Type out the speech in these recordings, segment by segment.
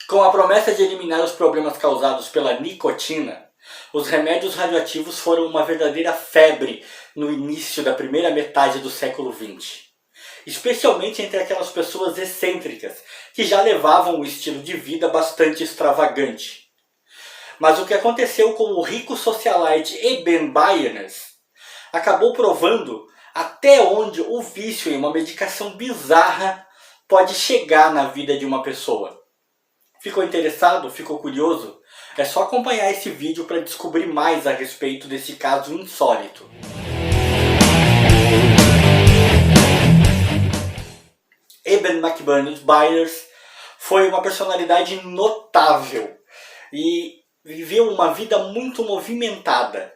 Com a promessa de eliminar os problemas causados pela nicotina, os remédios radioativos foram uma verdadeira febre no início da primeira metade do século XX. Especialmente entre aquelas pessoas excêntricas que já levavam um estilo de vida bastante extravagante. Mas o que aconteceu com o rico socialite Eben Bayers acabou provando até onde o vício em uma medicação bizarra pode chegar na vida de uma pessoa. Ficou interessado? Ficou curioso? É só acompanhar esse vídeo para descobrir mais a respeito desse caso insólito. Eben McBurney Byers foi uma personalidade notável e viveu uma vida muito movimentada.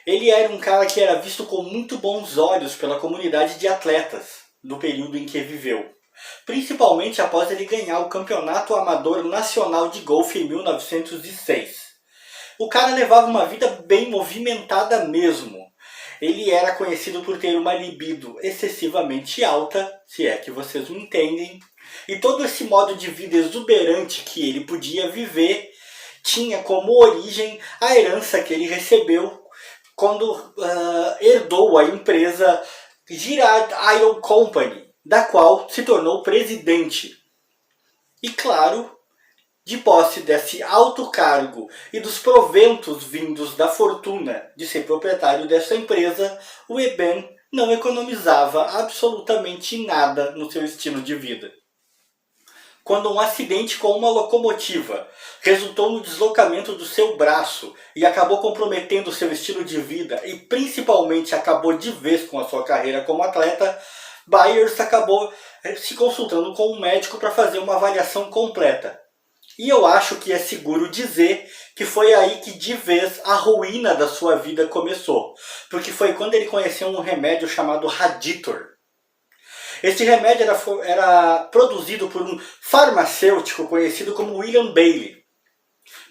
Ele era um cara que era visto com muito bons olhos pela comunidade de atletas do período em que viveu. Principalmente após ele ganhar o Campeonato Amador Nacional de Golfe em 1906. O cara levava uma vida bem movimentada mesmo. Ele era conhecido por ter uma libido excessivamente alta, se é que vocês me entendem. E todo esse modo de vida exuberante que ele podia viver tinha como origem a herança que ele recebeu quando herdou a empresa Girard Iron Company, da qual se tornou presidente. E claro, de posse desse alto cargo e dos proventos vindos da fortuna de ser proprietário dessa empresa, o Eben não economizava absolutamente nada no seu estilo de vida. Quando um acidente com uma locomotiva resultou no deslocamento do seu braço e acabou comprometendo seu estilo de vida e principalmente acabou de vez com a sua carreira como atleta, Byers acabou se consultando com um médico para fazer uma avaliação completa. E eu acho que é seguro dizer que foi aí que de vez a ruína da sua vida começou. Porque foi quando ele conheceu um remédio chamado Raditor. Este remédio era produzido por um farmacêutico conhecido como William Bailey.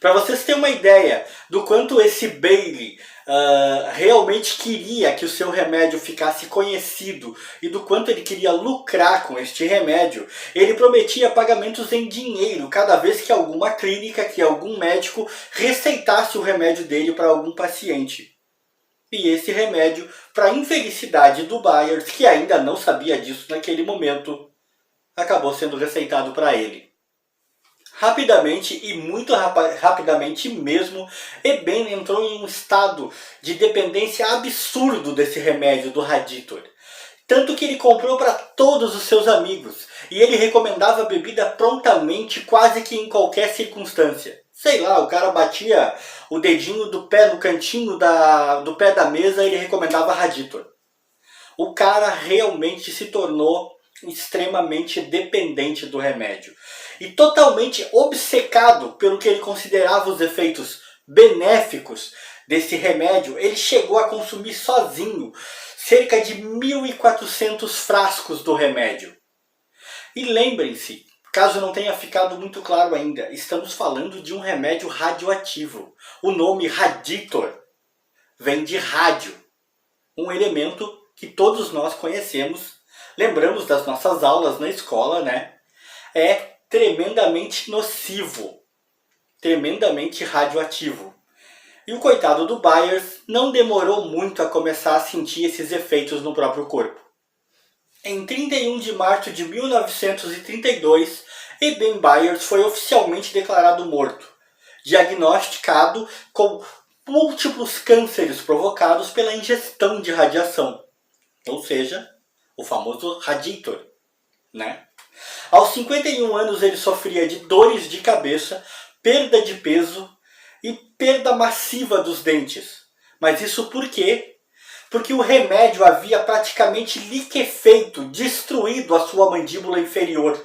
Para vocês terem uma ideia do quanto esse Bailey realmente queria que o seu remédio ficasse conhecido e do quanto ele queria lucrar com este remédio, ele prometia pagamentos em dinheiro cada vez que alguma clínica, que algum médico receitasse o remédio dele para algum paciente. E esse remédio, para infelicidade do Byers, que ainda não sabia disso naquele momento, acabou sendo receitado para ele. Rapidamente, e muito rapidamente mesmo, Eben entrou em um estado de dependência absurdo desse remédio do Raditor. Tanto que ele comprou para todos os seus amigos, e ele recomendava a bebida prontamente, quase que em qualquer circunstância. Sei lá, o cara batia o dedinho do pé no cantinho do pé da mesa e ele recomendava Raditor. O cara realmente se tornou extremamente dependente do remédio. E totalmente obcecado pelo que ele considerava os efeitos benéficos desse remédio, ele chegou a consumir sozinho cerca de 1.400 frascos do remédio. E lembrem-se, caso não tenha ficado muito claro ainda, estamos falando de um remédio radioativo. O nome Raditor vem de rádio, um elemento que todos nós conhecemos, lembramos das nossas aulas na escola, né? É tremendamente nocivo, tremendamente radioativo. E o coitado do Byers não demorou muito a começar a sentir esses efeitos no próprio corpo. Em 31 de março de 1932, Eben Byers foi oficialmente declarado morto, diagnosticado com múltiplos cânceres provocados pela ingestão de radiação, ou seja, o famoso Raditor, né? Aos 51 anos ele sofria de dores de cabeça, perda de peso e perda massiva dos dentes. Mas isso por quê? Porque o remédio havia praticamente liquefeito, destruído a sua mandíbula inferior.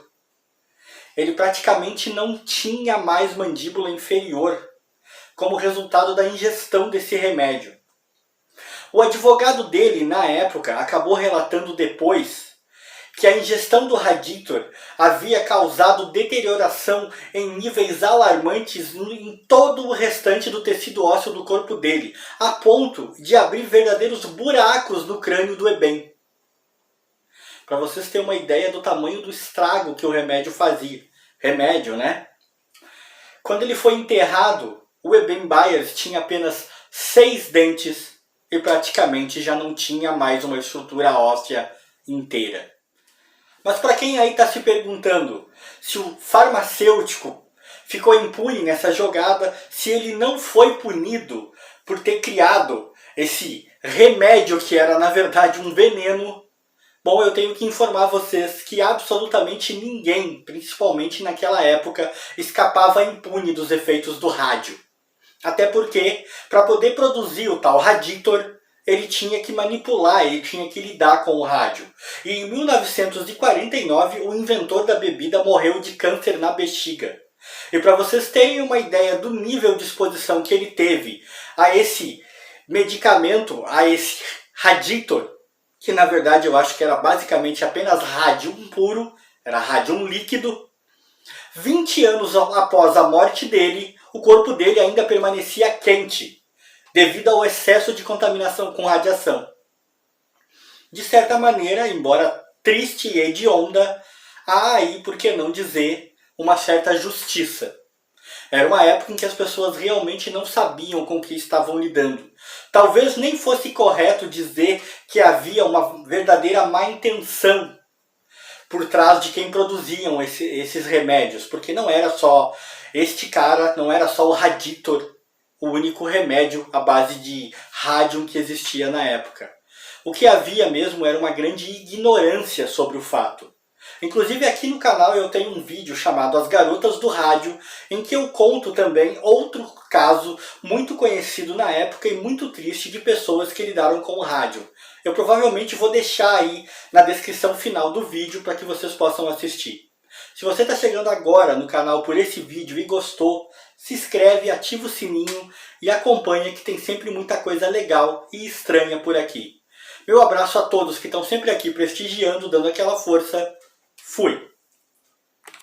Ele praticamente não tinha mais mandíbula inferior, como resultado da ingestão desse remédio. O advogado dele, na época, acabou relatando depois que a ingestão do Raditor havia causado deterioração em níveis alarmantes em todo o restante do tecido ósseo do corpo dele, a ponto de abrir verdadeiros buracos no crânio do Eben. Para vocês terem uma ideia do tamanho do estrago que o remédio fazia. Remédio, né? Quando ele foi enterrado, o Eben Byers tinha apenas 6 dentes e praticamente já não tinha mais uma estrutura óssea inteira. Mas para quem aí está se perguntando se o farmacêutico ficou impune nessa jogada, se ele não foi punido por ter criado esse remédio que era na verdade um veneno, bom, eu tenho que informar vocês que absolutamente ninguém, principalmente naquela época, escapava impune dos efeitos do rádio. Até porque, para poder produzir o tal Raditor, ele tinha que manipular, ele tinha que lidar com o rádio. E em 1949, o inventor da bebida morreu de câncer na bexiga. E para vocês terem uma ideia do nível de exposição que ele teve a esse medicamento, a esse Raditor, que na verdade eu acho que era basicamente apenas rádio puro, era rádio líquido, 20 anos após a morte dele, o corpo dele ainda permanecia quente, devido ao excesso de contaminação com radiação. De certa maneira, embora triste e hedionda, há aí, por que não dizer, uma certa justiça. Era uma época em que as pessoas realmente não sabiam com o que estavam lidando. Talvez nem fosse correto dizer que havia uma verdadeira má intenção por trás de quem produziam esses remédios, porque não era só este cara, não era só o Raditor, o único remédio à base de rádio que existia na época. O que havia mesmo era uma grande ignorância sobre o fato. Inclusive aqui no canal eu tenho um vídeo chamado As Garotas do Rádio, em que eu conto também outro caso muito conhecido na época e muito triste de pessoas que lidaram com o rádio. Eu provavelmente vou deixar aí na descrição final do vídeo para que vocês possam assistir. Se você está chegando agora no canal por esse vídeo e gostou, se inscreve, ativa o sininho e acompanha que tem sempre muita coisa legal e estranha por aqui. Meu abraço a todos que estão sempre aqui prestigiando, dando aquela força. Fui!